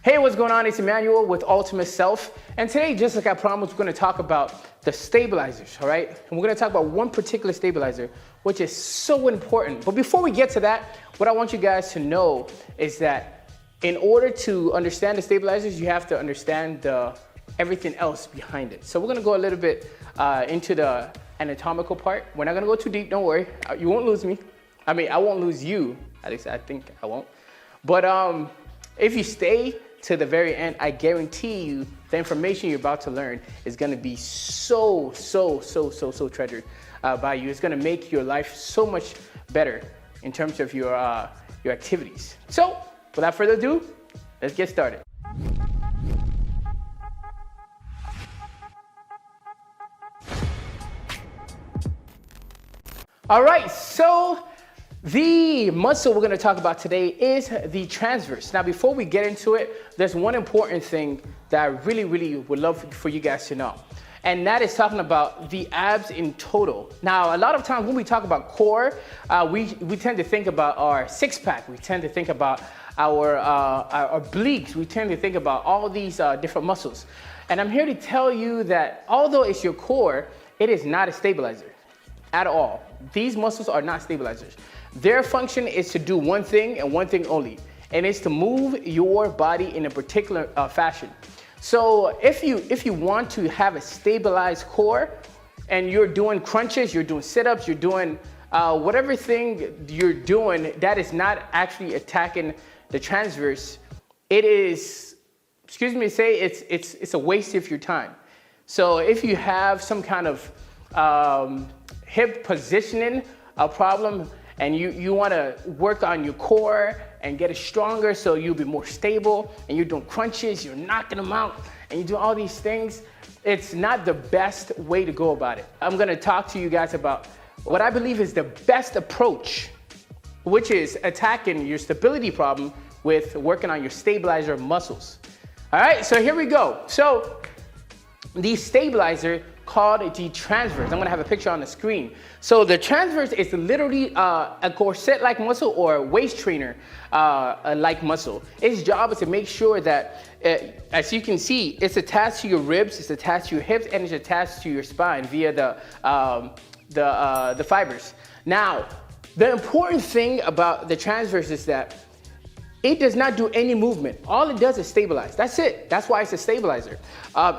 Hey, what's going on? It's Emmanuel with Ultimate Self. And today, just like I promised, we're gonna talk about the stabilizers, all right? And we're gonna talk about one particular stabilizer, which is so important. But before we get to that, what I want you guys to know is that in order to understand the stabilizers, you have to understand everything else behind it. So we're gonna go a little bit into the anatomical part. We're not gonna go too deep, don't worry. You won't lose me. I mean, I won't lose you. At least I think I won't. But if you stay to the very end, I guarantee you the information you're about to learn is gonna be so treasured by you. It's gonna make your life so much better in terms of your activities. So without further ado, let's get started. All right, so the muscle we're gonna talk about today is the transverse. Now, before we get into it, there's one important thing that I really would love for you guys to know. And that is talking about the abs in total. Now, a lot of times when we talk about core, we tend to think about our six pack. We tend to think about our obliques. We tend to think about all these different muscles. And I'm here to tell you that although it's your core, it is not a stabilizer at all. These muscles are not stabilizers. Their function is to do one thing and one thing only, and it's to move your body in a particular fashion. So if you want to have a stabilized core and you're doing crunches, you're doing sit-ups, you're doing whatever thing you're doing that is not actually attacking the transverse, it is, excuse me to say, it's a waste of your time. So if you have some kind of hip positioning problem, and you want to work on your core and get it stronger so you'll be more stable, and you're doing crunches, you're knocking them out, and you do all these things, it's not the best way to go about it. I'm going to talk to you guys about what I believe is the best approach, which is attacking your stability problem with working on your stabilizer muscles. All right, so here we go. So the stabilizer called the transverse. I'm gonna have a picture on the screen. So the transverse is literally a corset-like muscle or a waist trainer-like muscle. Its job is to make sure that, as you can see, it's attached to your ribs, it's attached to your hips, and it's attached to your spine via the fibers. Now, the important thing about the transverse is that it does not do any movement. All it does is stabilize. That's it. That's why it's a stabilizer.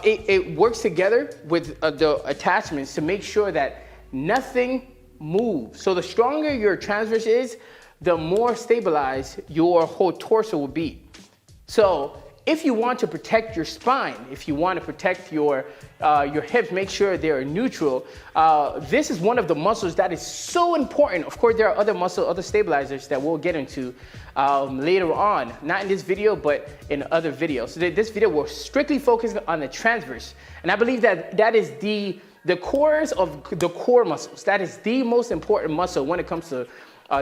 It works together with the attachments to make sure that nothing moves. So the stronger your transverse is, the more stabilized your whole torso will be. So if you want to protect your spine, if you want to protect your hips, make sure they're neutral. This is one of the muscles that is so important. Of course, there are other stabilizers that we'll get into later on, not in this video, but in other videos. So this video will strictly focus on the transverse. And I believe that is the cores of the core muscles. That is the most important muscle when it comes to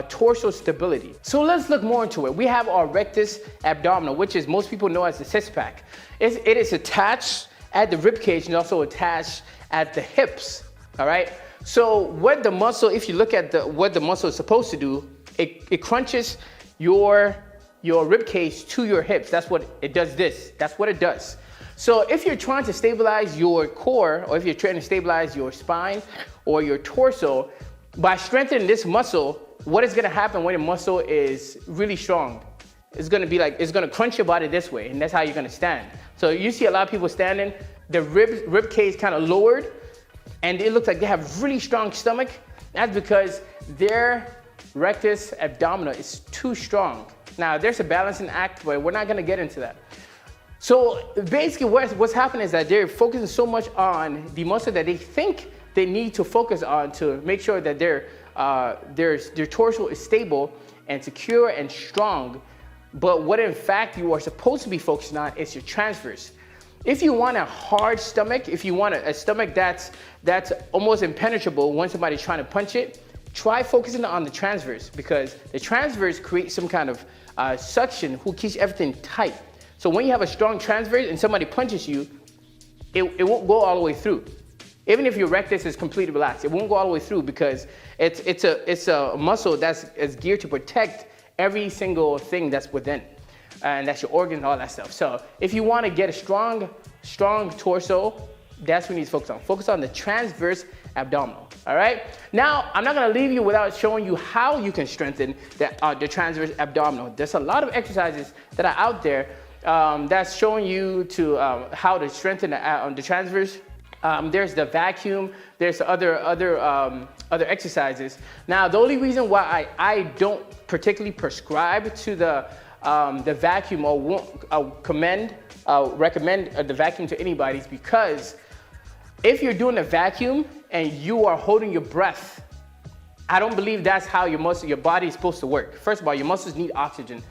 torso stability. So let's look more into it. We have our rectus abdominal, which is most people know as the six pack. It is attached at the rib cage and also attached at the hips. All right. So what the muscle, if you look at what the muscle is supposed to do, it crunches your rib cage to your hips. That's what it does. That's what it does. So if you're trying to stabilize your core, or if you're trying to stabilize your spine or your torso, by strengthening this muscle, what is going to happen when a muscle is really strong? It's going to be like, it's going to crunch your body this way, and that's how you're going to stand. So you see a lot of people standing, the rib cage kind of lowered, and it looks like they have really strong stomach. That's because their rectus abdominal is too strong. Now, there's a balancing act, but we're not going to get into that. So basically what's happening is that they're focusing so much on the muscle that they think they need to focus on to make sure that their torso is stable and secure and strong. But what in fact you are supposed to be focusing on is your transverse. If you want a hard stomach, if you want a stomach that's almost impenetrable when somebody's trying to punch it, try focusing on the transverse, because the transverse creates some kind of suction who keeps everything tight. So when you have a strong transverse and somebody punches you, it won't go all the way through. Even if your rectus is completely relaxed, it won't go all the way through because it's a muscle that's geared to protect every single thing that's within. and that's your organs and all that stuff. So if you want to get a strong torso, that's what you need to focus on. Focus on the transverse abdominal, all right? Now, I'm not gonna leave you without showing you how you can strengthen the transverse abdominal. There's a lot of exercises that are out there that's showing you how to strengthen the transverse. There's the vacuum, there's other exercises. Now, the only reason why I don't particularly prescribe to the vacuum or won't recommend the vacuum to anybody is because if you're doing a vacuum and you are holding your breath, I don't believe that's how your body is supposed to work. First of all, your muscles need oxygen.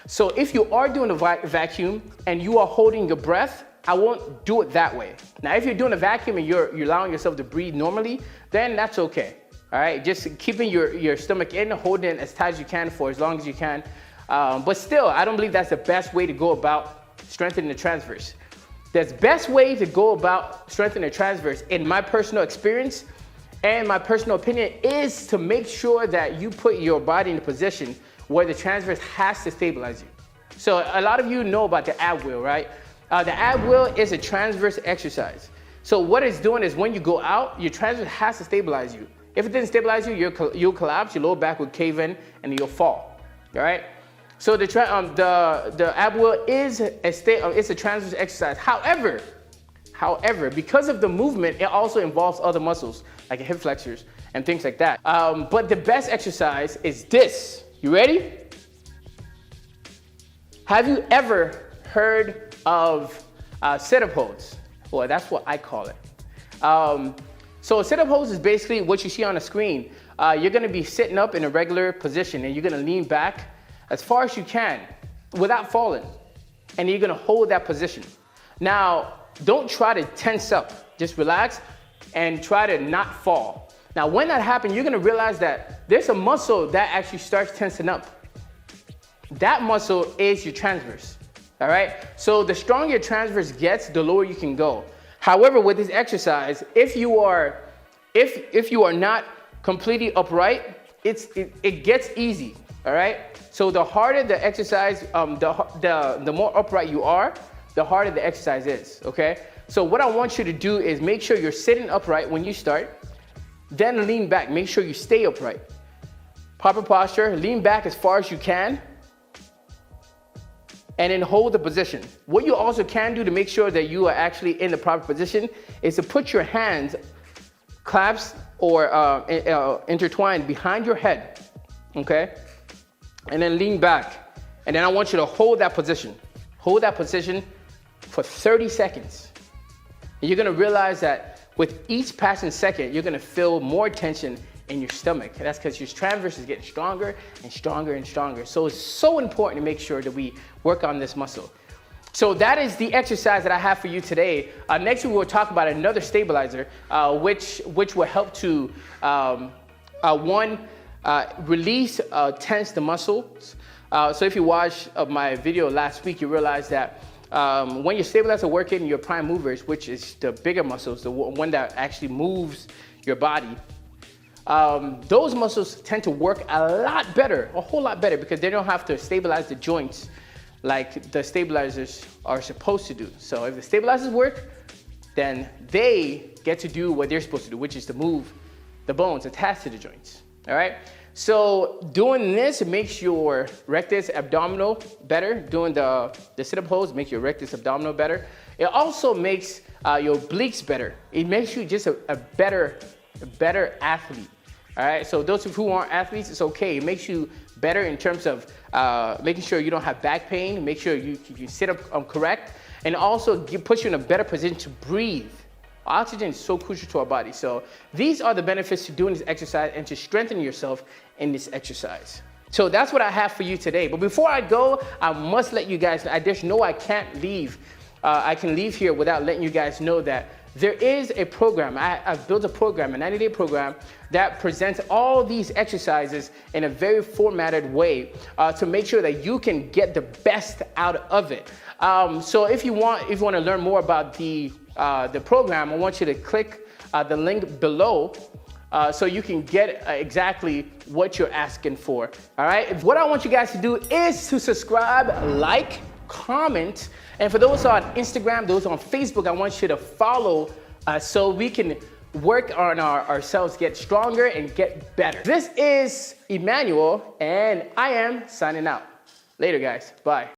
So if you are doing a vacuum and you are holding your breath, I won't do it that way. Now, if you're doing a vacuum and you're allowing yourself to breathe normally, then that's okay. All right, just keeping your stomach in, holding it as tight as you can for as long as you can. But still, I don't believe that's the best way to go about strengthening the transverse. The best way to go about strengthening the transverse, in my personal experience and my personal opinion, is to make sure that you put your body in a position where the transverse has to stabilize you. So a lot of you know about the ab wheel, right? The ab wheel is a transverse exercise. So what it's doing is when you go out, your transverse has to stabilize you. If it didn't stabilize you, you'll collapse, your lower back will cave in, and you'll fall, all right? So the ab wheel is it's a transverse exercise. However, because of the movement, it also involves other muscles like hip flexors and things like that. But the best exercise is this. You ready? Have you ever heard of sit-up holds? Well, that's what I call it. So sit-up holds is basically what you see on the screen. You're gonna be sitting up in a regular position and you're gonna lean back as far as you can without falling. And you're gonna hold that position. Now, don't try to tense up. Just relax and try to not fall. Now, when that happens, you're gonna realize that there's a muscle that actually starts tensing up. That muscle is your transverse, all right? So the stronger your transverse gets, the lower you can go. However, with this exercise, if you are not completely upright, it gets easy, all right? So the harder the exercise, the more upright you are, the harder the exercise is, okay? So what I want you to do is make sure you're sitting upright when you start, then lean back, make sure you stay upright. Proper posture, lean back as far as you can, and then hold the position. What you also can do to make sure that you are actually in the proper position is to put your hands clasped or intertwined behind your head, okay? And then lean back. And then I want you to hold that position. Hold that position for 30 seconds. And you're gonna realize that with each passing second, you're gonna feel more tension in your stomach. And that's because your transverse is getting stronger and stronger and stronger. So it's so important to make sure that we work on this muscle. So that is the exercise that I have for you today. Next week we'll talk about another stabilizer, which will help to release, tense the muscles. So if you watched my video last week, you realize that when your stabilizer working your prime movers, which is the bigger muscles, the one that actually moves your body, those muscles tend to work a lot better, a whole lot better, because they don't have to stabilize the joints like the stabilizers are supposed to do. So if the stabilizers work, then they get to do what they're supposed to do, which is to move the bones attached to the joints, all right? So doing this makes your rectus abdominal better. Doing the sit-up holds makes your rectus abdominal better. It also makes your obliques better. It makes you just a better athlete. All right, so those who aren't athletes, it's okay. It makes you better in terms of making sure you don't have back pain, make sure you sit up correct, and also puts you in a better position to breathe. Oxygen is so crucial to our body. So these are the benefits to doing this exercise and to strengthen yourself in this exercise. So that's what I have for you today. But before I go, I must let you guys know, I can't leave. I can leave here without letting you guys know that there is a program. I've built a program, a 90-day program that presents all these exercises in a very formatted way to make sure that you can get the best out of it. So if you want to learn more about the program, I want you to click the link below so you can get exactly what you're asking for. All right. What I want you guys to do is to subscribe, like, comment. And for those on Instagram, those on Facebook, I want you to follow so we can work on ourselves, get stronger and get better. This is Emmanuel, and I am signing out. Later, guys. Bye.